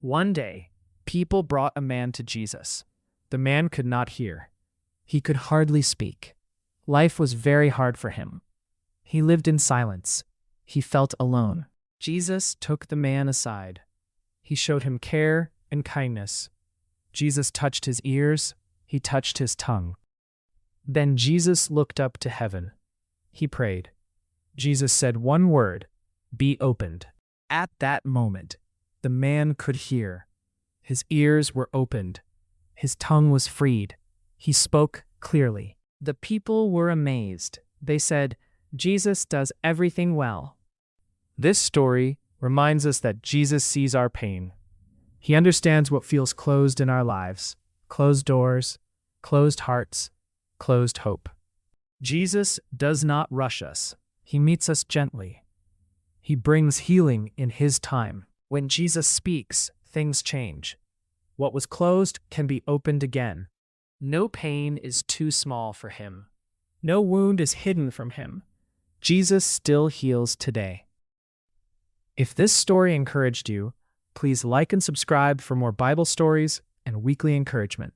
One day, people brought a man to Jesus. The man could not hear. He could hardly speak. Life was very hard for him. He lived in silence. He felt alone. Jesus took the man aside. He showed him care and kindness. Jesus touched his ears. He touched his tongue. Then Jesus looked up to heaven. He prayed. Jesus said one word, "Be opened." At that moment, the man could hear. His ears were opened. His tongue was freed. He spoke clearly. The people were amazed. They said, "Jesus does everything well." This story reminds us that Jesus sees our pain. He understands what feels closed in our lives: closed doors, closed hearts, closed hope. Jesus does not rush us. He meets us gently. He brings healing in His time. When Jesus speaks, things change. What was closed can be opened again. No pain is too small for Him. No wound is hidden from Him. Jesus still heals today. If this story encouraged you, please like and subscribe for more Bible stories and weekly encouragement.